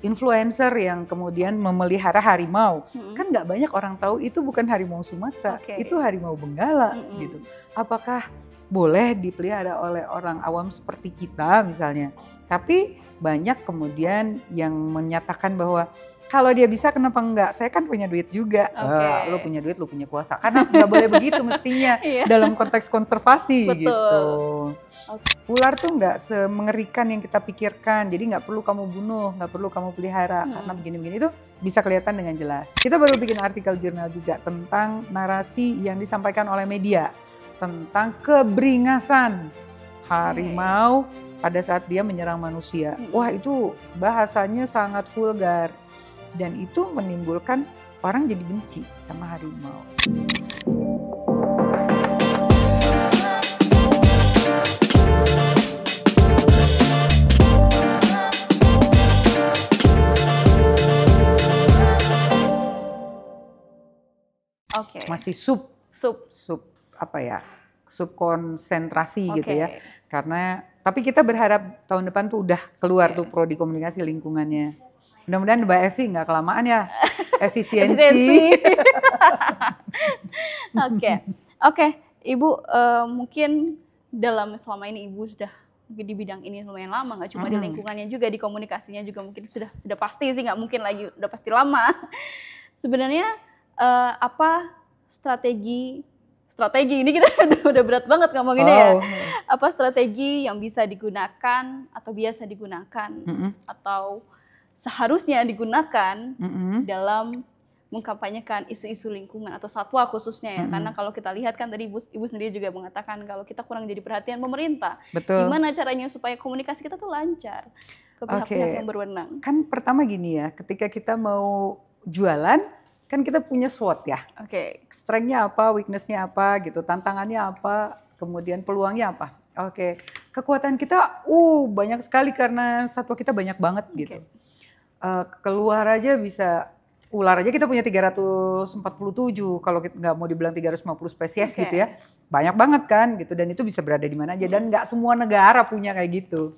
influencer yang kemudian memelihara harimau, kan nggak banyak orang tahu itu bukan harimau Sumatera, itu harimau Benggala gitu. Apakah boleh dipelihara oleh orang awam seperti kita misalnya? Tapi banyak kemudian yang menyatakan bahwa kalau dia bisa kenapa enggak? Saya kan punya duit juga. Lu punya duit, lu punya kuasa. Karena nggak boleh begitu mestinya dalam konteks konservasi. Betul. Gitu. Ular tuh nggak semengerikan yang kita pikirkan. Jadi nggak perlu kamu bunuh, nggak perlu kamu pelihara. Karena begini-begini itu bisa kelihatan dengan jelas. Kita baru bikin artikel jurnal juga tentang narasi yang disampaikan oleh media. Tentang keberingasan harimau pada saat dia menyerang manusia. Wah, itu bahasanya sangat vulgar. Dan itu menimbulkan orang jadi benci sama harimau. Masih sub apa ya? Sub konsentrasi gitu ya. Karena tapi kita berharap tahun depan tuh udah keluar tuh prodi komunikasi lingkungannya. Mudah-mudahan Mbak Evi nggak kelamaan ya, efisiensi. Oke, Ibu mungkin selama ini Ibu sudah di bidang ini lumayan lama, nggak cuma di lingkungannya juga, di komunikasinya juga mungkin sudah pasti sih, nggak mungkin lagi, udah pasti lama. Sebenarnya apa strategi ini kita udah berat banget ngomonginnya ya. Apa strategi yang bisa digunakan atau biasa digunakan atau seharusnya digunakan dalam mengkampanyekan isu-isu lingkungan atau satwa khususnya ya. Karena kalau kita lihat kan tadi Ibu sendiri juga mengatakan kalau kita kurang jadi perhatian pemerintah. Betul. Gimana caranya supaya komunikasi kita tuh lancar ke pihak-pihak yang berwenang? Kan pertama gini ya, ketika kita mau jualan kan kita punya SWOT ya. Strength-nya apa, weakness-nya apa gitu, tantangannya apa, kemudian peluangnya apa. Kekuatan kita banyak sekali karena satwa kita banyak banget gitu. Keluar aja bisa, ular aja kita punya 347, kalau kita nggak mau dibilang 350 spesies gitu ya. Banyak banget kan gitu, dan itu bisa berada di mana aja, dan nggak semua negara punya kayak gitu.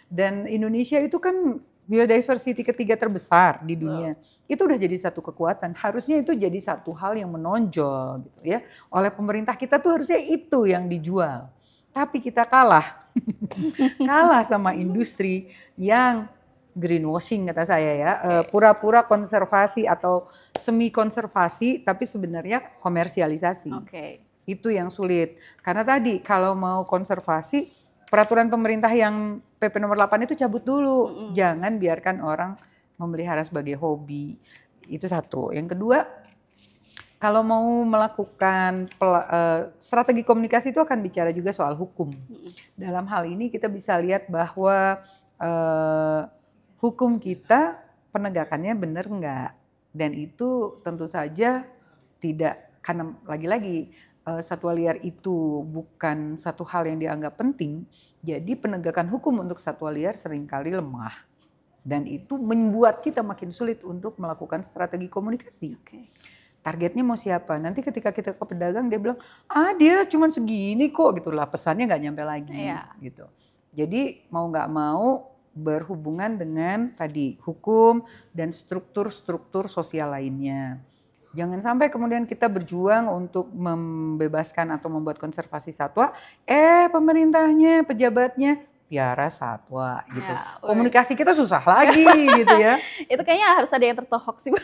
Dan Indonesia itu kan biodiversity ketiga terbesar di dunia. Itu udah jadi satu kekuatan, harusnya itu jadi satu hal yang menonjol gitu ya. Oleh pemerintah kita tuh harusnya itu yang dijual. Tapi kita kalah, kalah sama industri yang greenwashing kata saya ya, pura-pura konservasi atau semi konservasi tapi sebenarnya komersialisasi. Itu yang sulit. Karena tadi kalau mau konservasi, peraturan pemerintah yang PP nomor 8 itu cabut dulu. Jangan biarkan orang memelihara sebagai hobi. Itu satu. Yang kedua, kalau mau melakukan strategi komunikasi itu akan bicara juga soal hukum. Dalam hal ini kita bisa lihat bahwa hukum kita penegakannya benar enggak, dan itu tentu saja tidak, karena lagi-lagi satwa liar itu bukan satu hal yang dianggap penting, jadi penegakan hukum untuk satwa liar seringkali lemah, dan itu membuat kita makin sulit untuk melakukan strategi komunikasi. Targetnya mau siapa? Nanti ketika kita ke pedagang dia bilang, dia cuma segini kok gitulah, pesannya nggak nyampe lagi gitu. Jadi mau nggak mau berhubungan dengan tadi hukum dan struktur-struktur sosial lainnya. Jangan sampai kemudian kita berjuang untuk membebaskan atau membuat konservasi satwa, pemerintahnya, pejabatnya piara satwa gitu. Komunikasi kita susah lagi gitu ya. Itu kayaknya harus ada yang tertohok sih.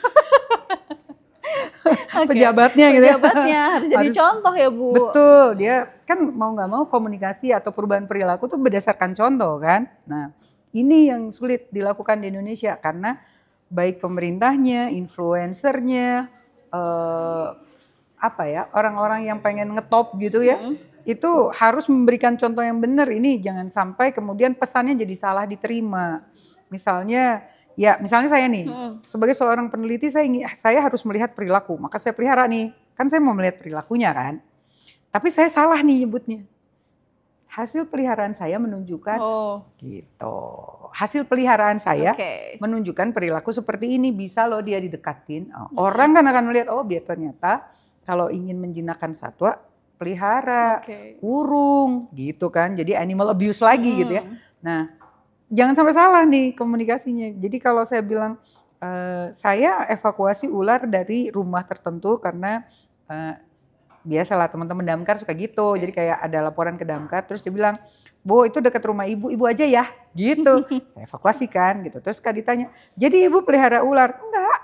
Pejabatnya gitu ya. Pejabatnya harus jadi contoh ya Bu. Betul, dia kan mau nggak mau komunikasi atau perubahan perilaku tuh berdasarkan contoh kan. Nah, ini yang sulit dilakukan di Indonesia karena baik pemerintahnya, influencernya, orang-orang yang pengen ngetop gitu ya, itu harus memberikan contoh yang benar. Ini jangan sampai kemudian pesannya jadi salah diterima. Misalnya saya nih, sebagai seorang peneliti saya harus melihat perilaku, maka saya pelihara nih, kan saya mau melihat perilakunya kan, tapi saya salah nih nyebutnya. Hasil peliharaan saya menunjukkan gitu. Hasil peliharaan saya menunjukkan perilaku seperti ini, bisa loh dia didekatin. Orang kan akan melihat, biar ternyata kalau ingin menjinakkan satwa, pelihara, kurung gitu kan. Jadi animal abuse lagi gitu ya. Nah, jangan sampai salah nih komunikasinya. Jadi kalau saya bilang saya evakuasi ular dari rumah tertentu karena biasalah teman-teman damkar suka gitu. Jadi kayak ada laporan ke damkar, terus dia bilang, Bu itu dekat rumah ibu aja ya, gitu. Saya evakuasikan gitu. Terus Kak ditanya, jadi ibu pelihara ular? Enggak,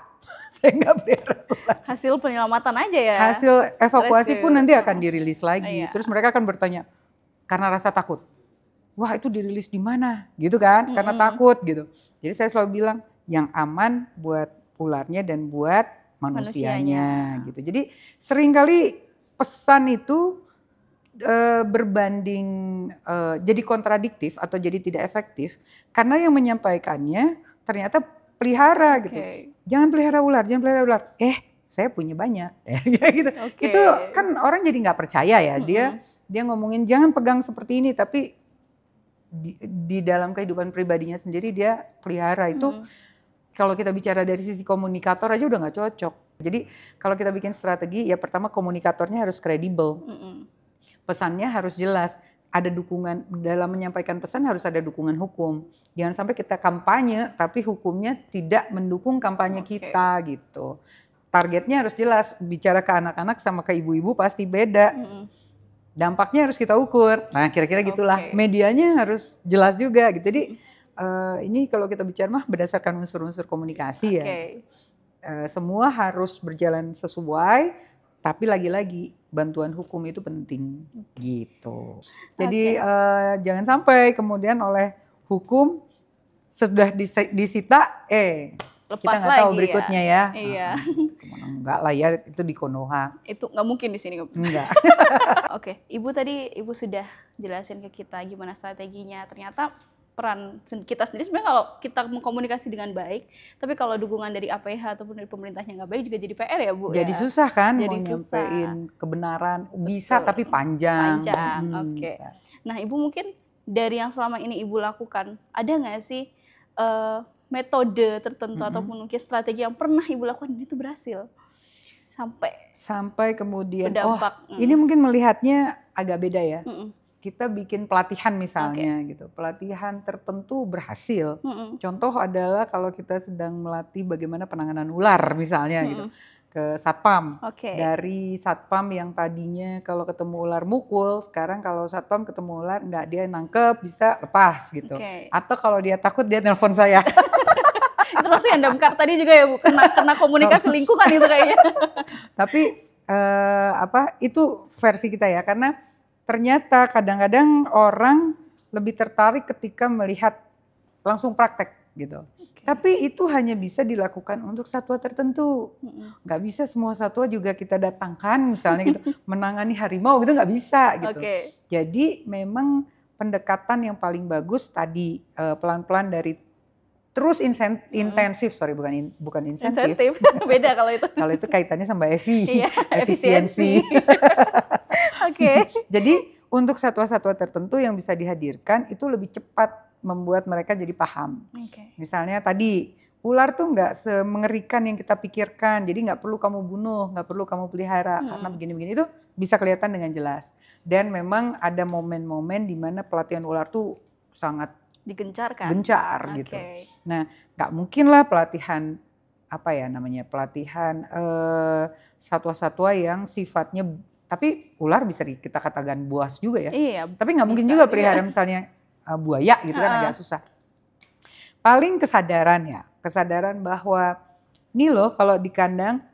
saya enggak pelihara ular. Hasil penyelamatan aja ya. Hasil evakuasi Rescue. pun nanti akan dirilis lagi. Iya. Terus mereka akan bertanya, karena rasa takut. Wah itu dirilis di mana? Gitu kan, karena takut gitu. Jadi saya selalu bilang, yang aman buat ularnya dan buat manusianya. Gitu. Jadi seringkali pesan itu berbanding jadi kontradiktif atau jadi tidak efektif karena yang menyampaikannya ternyata pelihara gitu. Jangan pelihara ular, jangan pelihara ular. Saya punya banyak. Gitu. Itu kan orang jadi nggak percaya ya. Dia ngomongin jangan pegang seperti ini, tapi di dalam kehidupan pribadinya sendiri dia pelihara itu. Kalau kita bicara dari sisi komunikator aja udah nggak cocok. Jadi kalau kita bikin strategi ya pertama komunikatornya harus kredibel. Pesannya harus jelas. Ada dukungan dalam menyampaikan pesan harus ada dukungan hukum. Jangan sampai kita kampanye tapi hukumnya tidak mendukung kampanye kita gitu. Targetnya harus jelas. Bicara ke anak-anak sama ke ibu-ibu pasti beda. Dampaknya harus kita ukur. Nah kira-kira gitulah. Medianya harus jelas juga gitu. Jadi ini kalau kita bicara mah berdasarkan unsur-unsur komunikasi ya. Semua harus berjalan sesuai, tapi lagi-lagi bantuan hukum itu penting gitu. Jadi jangan sampai kemudian oleh hukum sudah disita, lepas kita nggak tahu berikutnya ya. Iya. Enggak lah ya, itu di Konoha. Itu nggak mungkin di sini. Enggak. Oke, Ibu sudah jelasin ke kita gimana strateginya. Ternyata peran kita sendiri sebenarnya kalau kita mengkomunikasi dengan baik, tapi kalau dukungan dari APH ataupun dari pemerintahnya nggak baik juga jadi PR ya Bu. Jadi susah kan jadi mau nyampein kebenaran. Bisa tapi panjang. Oke. Nah Ibu mungkin dari yang selama ini Ibu lakukan, ada nggak sih metode tertentu ataupun mungkin strategi yang pernah Ibu lakukan itu berhasil? Sampai kemudian berdampak. Ini mungkin melihatnya agak beda ya. Kita bikin pelatihan misalnya gitu, pelatihan tertentu berhasil. Contoh adalah kalau kita sedang melatih bagaimana penanganan ular misalnya gitu, ke satpam. Dari satpam yang tadinya kalau ketemu ular mukul, sekarang kalau satpam ketemu ular nggak, dia nangkep bisa lepas gitu. Atau kalau dia takut dia nelpon saya. Itu langsung yang damkar tadi juga ya Bu, kena komunikasi lingkungan itu kayaknya. Tapi itu versi kita ya, karena ternyata kadang-kadang orang lebih tertarik ketika melihat langsung praktek gitu. Tapi itu hanya bisa dilakukan untuk satwa tertentu. Nggak bisa semua satwa juga kita datangkan misalnya gitu. Menangani harimau gitu nggak bisa gitu. Jadi memang pendekatan yang paling bagus tadi pelan-pelan dari terus intensif, bukan insentif. Beda kalau itu. Kalau itu kaitannya sama efisiensi. Jadi untuk satwa-satwa tertentu yang bisa dihadirkan itu lebih cepat membuat mereka jadi paham. Misalnya tadi ular tuh nggak semengerikan yang kita pikirkan, jadi nggak perlu kamu bunuh, nggak perlu kamu pelihara karena begini-begini, itu bisa kelihatan dengan jelas. Dan memang ada momen-momen di mana pelatihan ular tuh sangat gencar gitu. Nah nggak mungkin lah pelatihan pelatihan satwa-satwa yang sifatnya, tapi ular bisa kita katakan buas juga ya. Tapi nggak mungkin juga pelihara misalnya buaya gitu kan, agak susah. Paling kesadaran bahwa nih loh kalau di kandang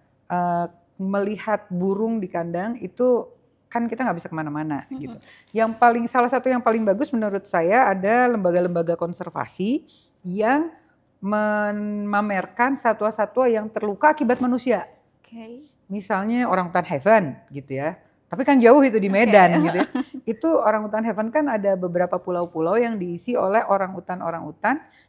melihat burung di kandang itu kan kita nggak bisa kemana-mana gitu. Salah satu yang paling bagus menurut saya ada lembaga-lembaga konservasi yang memamerkan satwa-satwa yang terluka akibat manusia. Misalnya orangutan heaven gitu ya. Tapi kan jauh itu di Medan gitu ya. Itu orangutan heaven kan ada beberapa pulau-pulau yang diisi oleh orangutan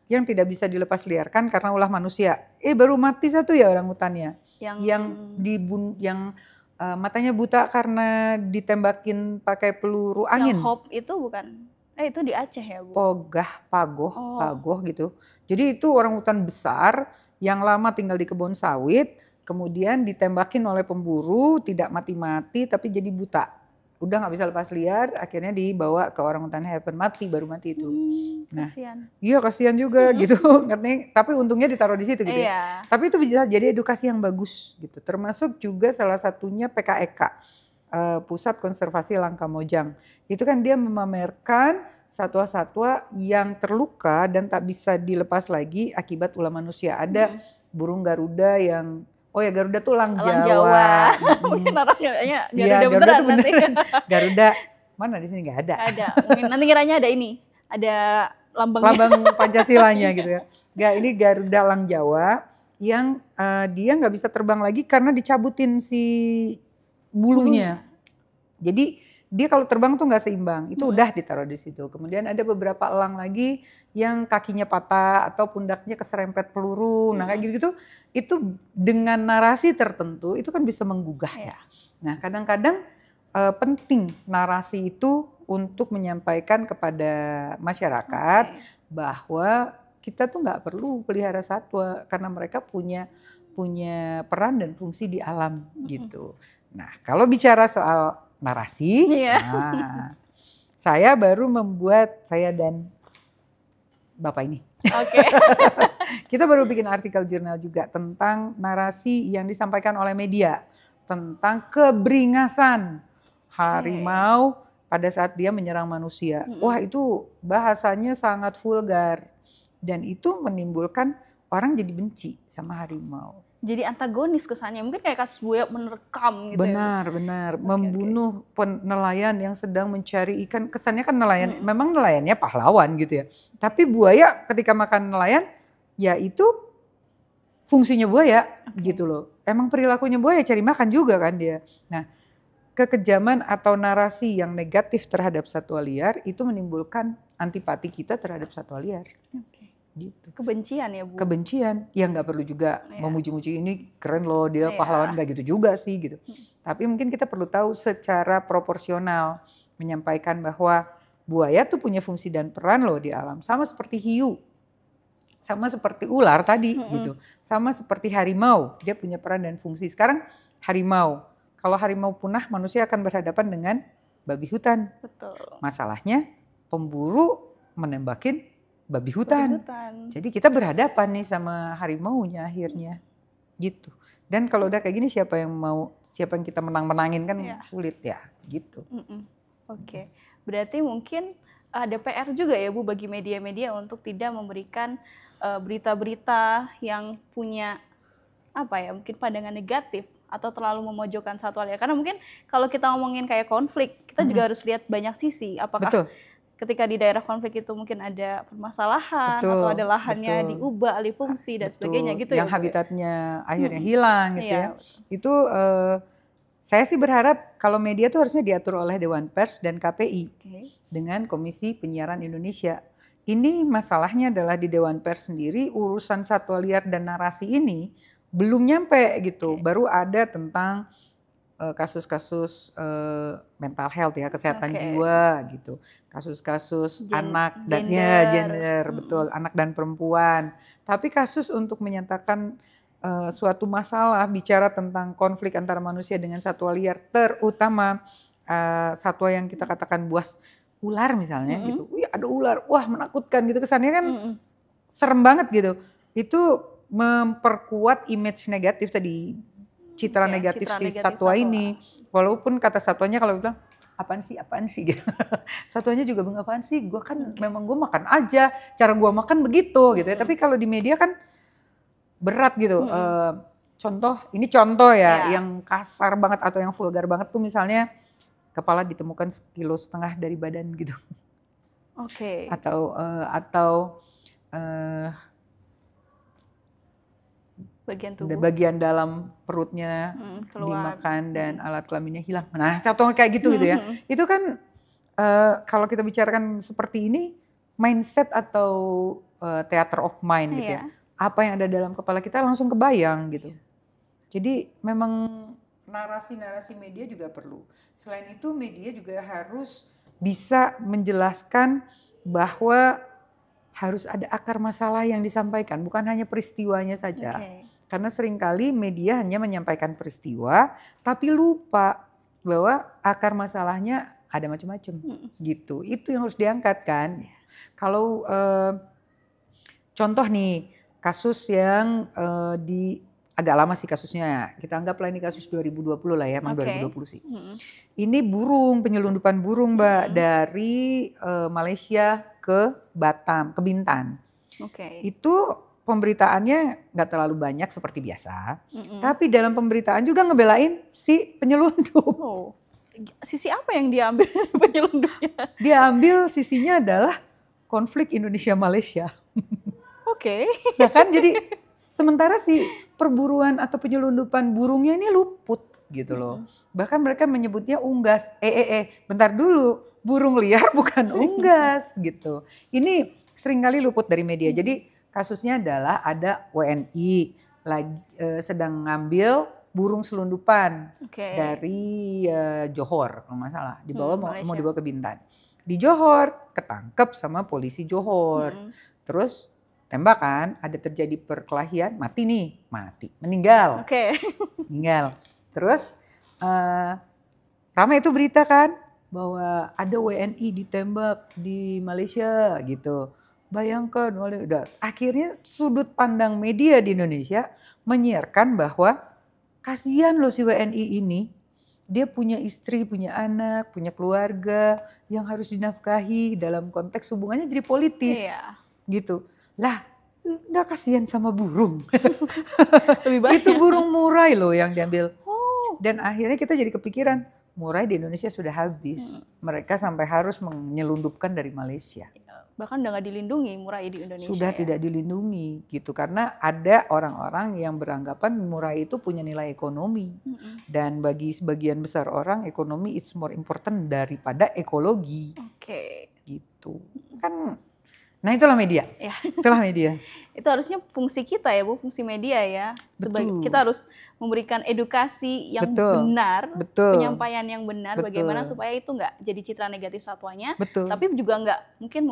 yang tidak bisa dilepas liarkan karena ulah manusia. Baru mati satu ya orangutannya. Yang matanya buta karena ditembakin pakai peluru angin. Yang Hope itu bukan? Itu di Aceh ya Bu? Pagoh gitu. Jadi itu orangutan besar yang lama tinggal di kebun sawit, kemudian ditembakin oleh pemburu, tidak mati-mati tapi jadi buta. udah nggak bisa lepas liar, akhirnya dibawa ke orangutan heaven, baru mati itu. Nah, kasihan. Iya kasihan juga gitu, ngerti? Tapi untungnya ditaruh di situ gitu ya. Tapi itu bisa jadi edukasi yang bagus gitu. Termasuk juga salah satunya PKEK, Pusat Konservasi Langkamojang. Itu kan dia memamerkan satwa-satwa yang terluka dan tak bisa dilepas lagi akibat ulah manusia. Ada burung Garuda yang Garuda tuh elang Jawa. Mungkin orangnya Garuda beneran nanti. Garuda mana di sini nggak ada. Ada. Mungkin nanti kiranya ada ini, ada lambang Pancasilanya gitu ya. Nggak, ini Garuda elang Jawa yang dia nggak bisa terbang lagi karena dicabutin si bulunya. Jadi dia kalau terbang tuh nggak seimbang. Itu udah ditaruh di situ. Kemudian ada beberapa elang lagi yang kakinya patah atau pundaknya keserempet peluru. Nah kayak gitu-gitu itu dengan narasi tertentu itu kan bisa menggugah ya. Nah kadang-kadang penting narasi itu untuk menyampaikan kepada masyarakat bahwa kita tuh nggak perlu pelihara satwa karena mereka punya peran dan fungsi di alam gitu. Nah kalau bicara soal narasi, nah, saya dan Bapak ini. Kita baru bikin artikel jurnal juga tentang narasi yang disampaikan oleh media tentang keberingasan harimau pada saat dia menyerang manusia. Wah itu bahasanya sangat vulgar dan itu menimbulkan orang jadi benci sama harimau. Jadi antagonis kesannya, mungkin kayak kasus buaya menerkam gitu. Benar. Membunuh nelayan yang sedang mencari ikan. Kesannya kan nelayan, memang nelayannya pahlawan gitu ya. Tapi buaya ketika makan nelayan, ya itu fungsinya buaya gitu loh. Emang perilakunya buaya cari makan juga kan dia. Nah, kekejaman atau narasi yang negatif terhadap satwa liar itu menimbulkan antipati kita terhadap satwa liar. Gitu. Kebencian ya Bu? Kebencian, ya nggak perlu juga memuji-muji ini keren loh dia pahlawan, nggak gitu juga sih gitu. Tapi mungkin kita perlu tahu secara proporsional menyampaikan bahwa buaya tuh punya fungsi dan peran loh di alam. Sama seperti hiu, sama seperti ular tadi gitu, sama seperti harimau dia punya peran dan fungsi. Sekarang harimau, kalau harimau punah manusia akan berhadapan dengan babi hutan. Betul. Masalahnya pemburu menembakin babi hutan. Jadi kita berhadapan nih sama harimaunya akhirnya gitu. Dan kalau udah kayak gini siapa yang kita menang-menangin kan sulit ya gitu. Oke. Berarti mungkin ada PR juga ya Bu bagi media-media untuk tidak memberikan berita-berita yang punya mungkin pandangan negatif atau terlalu memojokkan satwa liar. Karena mungkin kalau kita ngomongin kayak konflik, kita juga harus lihat banyak sisi. Apakah ketika di daerah konflik itu mungkin ada permasalahan atau ada lahannya diubah alih fungsi dan sebagainya gitu yang habitatnya akhirnya hilang gitu ya. Itu saya sih berharap kalau media itu harusnya diatur oleh Dewan Pers dan KPI dengan Komisi Penyiaran Indonesia. Ini masalahnya adalah di Dewan Pers sendiri urusan satwa liar dan narasi ini belum nyampe gitu. Baru ada tentang kasus-kasus mental health ya, kesehatan jiwa gitu. Kasus-kasus anak dan gender, betul, anak dan perempuan. Tapi kasus untuk menyatakan suatu masalah, bicara tentang konflik antara manusia dengan satwa liar, terutama satwa yang kita katakan buas, ular misalnya gitu. Wih, ada ular, wah menakutkan gitu, kesannya kan serem banget gitu. Itu memperkuat image negatif tadi, citra negatif si satwa ini. Walaupun kata satwanya kalau bilang apaan sih gitu. Satwanya juga bilang apaan sih, gue kan memang gue makan aja, cara gue makan begitu gitu ya. Tapi kalau di media kan berat gitu. Ini contoh ya yang kasar banget atau yang vulgar banget tuh misalnya kepala ditemukan 1,5 kilo dari badan gitu. Atau bagian tubuh, bagian dalam perutnya dimakan dan alat kelaminnya hilang. Nah, contoh kayak gitu gitu ya. Itu kan kalau kita bicarakan seperti ini, mindset atau theater of mind gitu ya. Apa yang ada dalam kepala kita langsung kebayang gitu. Jadi memang narasi-narasi media juga perlu. Selain itu media juga harus bisa menjelaskan bahwa harus ada akar masalah yang disampaikan, bukan hanya peristiwanya saja. Karena seringkali media hanya menyampaikan peristiwa, tapi lupa bahwa akar masalahnya ada macam-macam gitu. Itu yang harus diangkat kan. Kalau contoh nih kasus yang agak lama sih kasusnya. Kita anggaplah ini kasus 2020 lah ya, emang 2020 sih. Ini penyelundupan burung Mbak dari Malaysia ke Batam, ke Bintan. Itu pemberitaannya nggak terlalu banyak seperti biasa, tapi dalam pemberitaan juga ngebelain si penyelundup. Sisi apa yang diambil penyelundupnya? Dia ambil sisinya adalah konflik Indonesia-Malaysia. Nah kan jadi sementara si perburuan atau penyelundupan burungnya ini luput gitu loh. Bahkan mereka menyebutnya unggas. Bentar dulu, burung liar bukan unggas gitu. Ini seringkali luput dari media. Jadi kasusnya adalah ada WNI lagi sedang ngambil burung selundupan dari Johor kalau nggak salah, mau dibawa ke Bintan. Di Johor ketangkep sama polisi Johor, terus tembakan, ada terjadi perkelahian, meninggal. Meninggal. Terus ramai itu berita kan bahwa ada WNI ditembak di Malaysia gitu. Bayangkan, akhirnya sudut pandang media di Indonesia menyiarkan bahwa kasihan loh si WNI ini, dia punya istri, punya anak, punya keluarga yang harus dinafkahi, dalam konteks hubungannya jadi politis gitu. Lah, nggak kasihan sama burung. Itu burung murai loh yang diambil. Dan akhirnya kita jadi kepikiran, murai di Indonesia sudah habis. Mereka sampai harus menyelundupkan dari Malaysia. Bahkan udah nggak dilindungi murai di Indonesia. Sudah tidak dilindungi gitu, karena ada orang-orang yang beranggapan murai itu punya nilai ekonomi. Dan bagi sebagian besar orang ekonomi is more important daripada ekologi. Gitu kan. Nah itulah media. Itulah media. Itu harusnya fungsi kita ya Bu, fungsi media ya. Kita harus memberikan edukasi yang benar, penyampaian yang benar, bagaimana supaya itu nggak jadi citra negatif satwanya, tapi juga nggak mungkin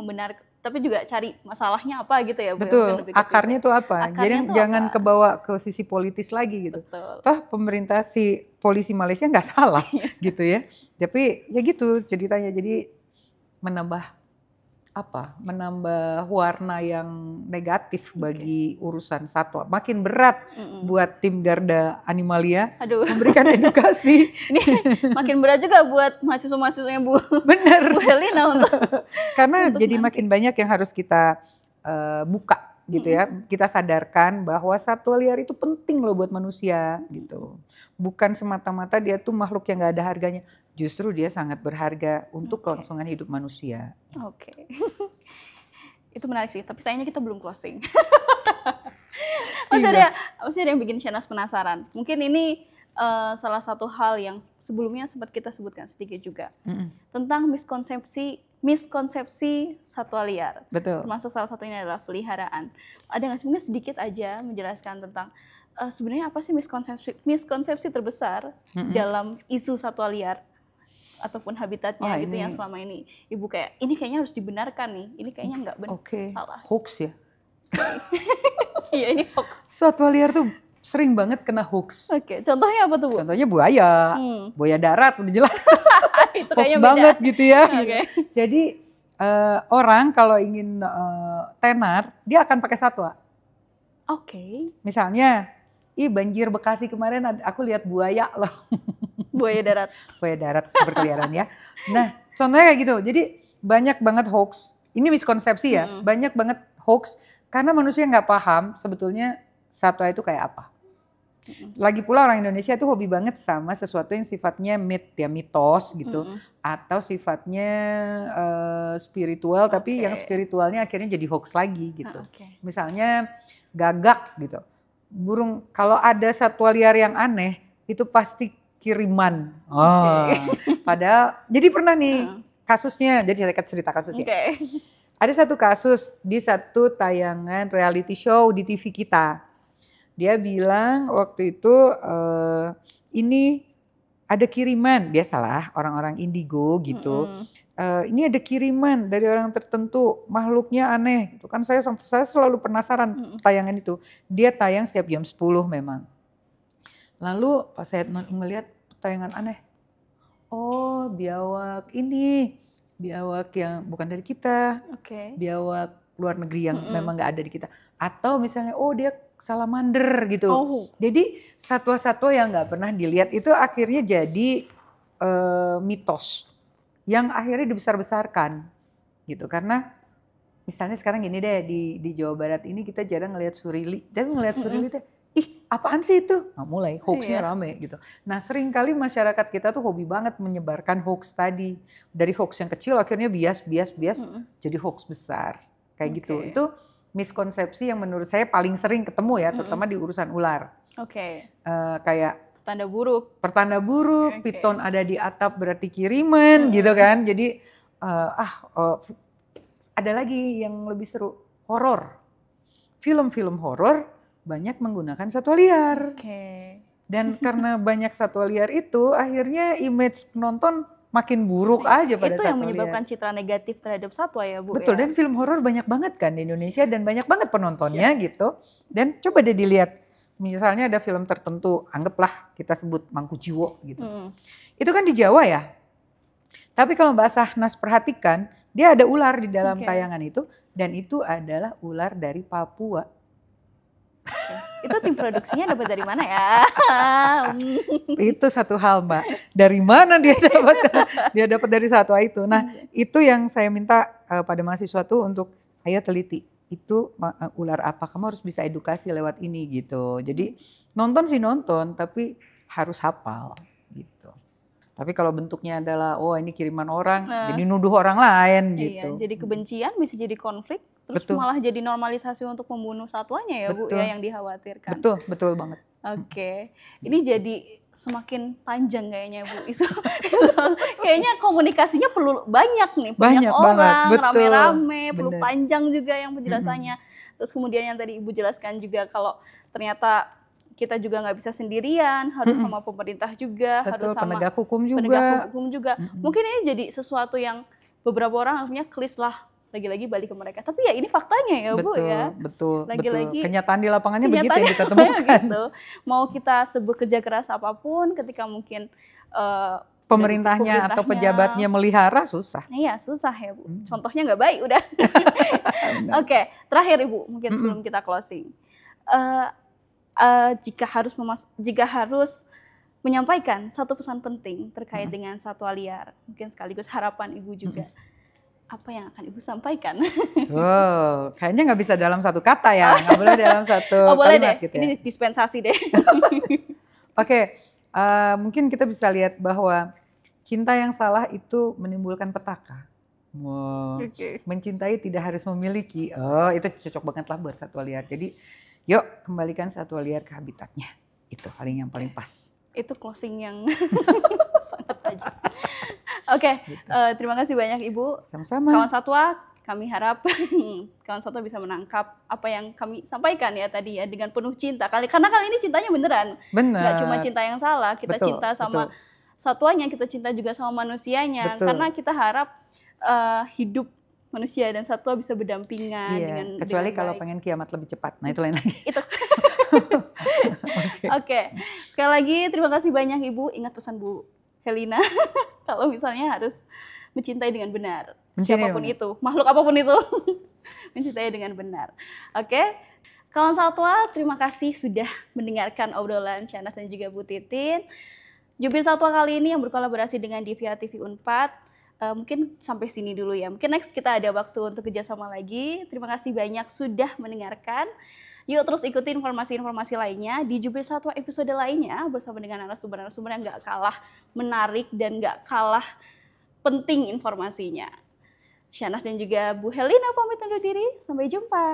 tapi juga cari masalahnya apa gitu ya Bu. Akarnya itu apa? Jadi jangan kebawa ke sisi politis lagi gitu. Toh pemerintah si polisi Malaysia nggak salah gitu ya. Tapi ya gitu ceritanya, jadi menambah warna yang negatif bagi urusan satwa. Makin berat buat tim Garda Animalia memberikan edukasi. Ini makin berat juga buat mahasiswa-mahasiswanya Bu. Bener. Bu Helina karena jadi makin banyak yang harus kita buka gitu ya. Kita sadarkan bahwa satwa liar itu penting loh buat manusia gitu. Bukan semata-mata dia tuh makhluk yang gak ada harganya. Justru dia sangat berharga untuk kelangsungan hidup manusia. Itu menarik sih, tapi sayangnya kita belum closing. Maksudnya ada yang bikin Shahnaz penasaran. Mungkin ini salah satu hal yang sebelumnya sempat kita sebutkan sedikit juga. Tentang miskonsepsi satwa liar. Termasuk salah satunya adalah peliharaan. Ada nggak sih mungkin sedikit aja menjelaskan tentang sebenarnya apa sih miskonsepsi terbesar dalam isu satwa liar ataupun habitatnya gitu yang selama ini Ibu kayak ini kayaknya harus dibenarkan nih, ini kayaknya nggak benar, salah. Hoax ya? Iya ini hoax. Satwa liar tuh sering banget kena hoax. Contohnya apa tuh Bu? Contohnya buaya, buaya darat udah jelas. Itu hoax banget gitu ya. Jadi orang kalau ingin tenar dia akan pakai satwa. Misalnya, banjir Bekasi kemarin aku lihat buaya loh. Buaya darat. Buaya darat berkeliaran ya. Nah, contohnya kayak gitu. Jadi banyak banget hoax. Ini miskonsepsi ya. Banyak banget hoax karena manusia nggak paham sebetulnya satwa itu kayak apa. Lagi pula orang Indonesia tuh hobi banget sama sesuatu yang sifatnya mitos gitu. Atau sifatnya spiritual, tapi yang spiritualnya akhirnya jadi hoax lagi gitu. Misalnya gagak gitu. Burung, kalau ada satwa liar yang aneh itu pasti kiriman. Padahal, jadi pernah nih kasusnya, jadi saya cerita kasusnya. Ada satu kasus di satu tayangan reality show di TV kita. Dia bilang waktu itu ini ada kiriman, biasalah orang-orang indigo gitu. Ini ada kiriman dari orang tertentu, makhluknya aneh. Gitu kan saya selalu penasaran tayangan itu. Dia tayang setiap jam 10 memang. Lalu pas saya ngelihat tayangan aneh, oh biawak ini, biawak yang bukan dari kita, biawak luar negeri yang memang nggak ada di kita. Atau misalnya, oh dia salamander gitu. Jadi satwa-satwa yang nggak pernah dilihat itu akhirnya jadi mitos yang akhirnya dibesar-besarkan gitu. Karena misalnya sekarang gini deh, di Jawa Barat ini kita jarang ngelihat surili. Tapi ngelihat surili teh, ih apaan sih itu? Nah, mulai hoaxnya rame gitu. Nah sering kali masyarakat kita tuh hobi banget menyebarkan hoax tadi. Dari hoax yang kecil akhirnya bias, jadi hoax besar. Kayak gitu. Itu miskonsepsi yang menurut saya paling sering ketemu ya, terutama di urusan ular. Kayak pertanda buruk, piton ada di atap berarti kiriman gitu kan. Jadi ada lagi yang lebih seru, horor. Film-film horor banyak menggunakan satwa liar. Dan karena banyak satwa liar itu akhirnya image penonton makin buruk aja pada satwa liar. Itu yang menyebabkan citra negatif terhadap satwa ya Bu. Betul, dan film horor banyak banget kan di Indonesia dan banyak banget penontonnya gitu. Dan coba deh dilihat, misalnya ada film tertentu, anggaplah kita sebut Mangkujiwo gitu. Itu kan di Jawa ya. Tapi kalau Mbak Sahnas perhatikan, dia ada ular di dalam tayangan itu, dan itu adalah ular dari Papua. Itu tim produksinya dapat dari mana ya? Itu satu hal Mbak. Dari mana dia dapat? Dia dapat dari satwa itu. Nah itu yang saya minta pada mahasiswa tuh untuk ayo teliti. Itu ular apa? Kamu harus bisa edukasi lewat ini gitu. Jadi nonton sih nonton, tapi harus hafal gitu. Tapi kalau bentuknya adalah, oh ini kiriman orang, jadi nuduh orang lain gitu. Iya, jadi kebencian bisa jadi konflik. Terus malah jadi normalisasi untuk membunuh satwanya ya Bu ya yang dikhawatirkan. Betul banget. Ini jadi semakin panjang kayaknya Bu. Kayaknya komunikasinya perlu banyak nih, banyak orang, rame-rame, perlu panjang juga yang penjelasannya. Terus kemudian yang tadi Ibu jelaskan juga kalau ternyata kita juga nggak bisa sendirian, harus sama pemerintah juga, harus sama penegak hukum juga. Mungkin ini jadi sesuatu yang beberapa orang akhirnya klis lah. Lagi-lagi balik ke mereka. Tapi ya ini faktanya ya Bu ya. Betul. Kenyataan di lapangannya begitu yang kita temukan. Gitu. Mau kita sebut kerja keras apapun, ketika mungkin pemerintahnya atau pejabatnya melihara susah. Iya susah ya Bu. Contohnya nggak baik udah. Terakhir Ibu mungkin sebelum kita closing. Jika harus menyampaikan satu pesan penting terkait dengan satwa liar, mungkin sekaligus harapan Ibu juga. Apa yang akan Ibu sampaikan? Kayaknya nggak bisa dalam satu kata ya, nggak boleh dalam satu kalimat deh. Gitu ya. Ini dispensasi deh. Mungkin kita bisa lihat bahwa cinta yang salah itu menimbulkan petaka. Mencintai tidak harus memiliki. Itu cocok banget lah buat satwa liar. Jadi, yuk kembalikan satwa liar ke habitatnya. Itu yang paling pas. Itu closing yang sangat tajam. Terima kasih banyak Ibu. Sama-sama. Kawan satwa, kami harap kawan satwa bisa menangkap apa yang kami sampaikan ya tadi ya dengan penuh cinta. Karena kali ini cintanya beneran. Nggak cuma cinta yang salah, kita cinta sama satwanya, kita cinta juga sama manusianya. Karena kita harap hidup manusia dan satwa bisa berdampingan. Kecuali kalau pengen kiamat lebih cepat. Nah itu lain lagi. Itu. Sekali lagi terima kasih banyak Ibu. Ingat pesan Bu Helina, kalau misalnya harus mencintai dengan benar. Siapapun itu, makhluk apapun itu, mencintai dengan benar. Kawan satwa, terima kasih sudah mendengarkan obrolan Syahnas dan juga Bu Titin. Jubir Satwa kali ini yang berkolaborasi dengan Divya TV Unpad. Mungkin sampai sini dulu ya. Mungkin next kita ada waktu untuk kerjasama lagi. Terima kasih banyak sudah mendengarkan. Yuk terus ikuti informasi-informasi lainnya di Jubir Satwa episode lainnya bersama dengan narasumber-narasumber yang gak kalah menarik dan gak kalah penting informasinya. Syahnas dan juga Bu Helina pamit undur diri. Sampai jumpa.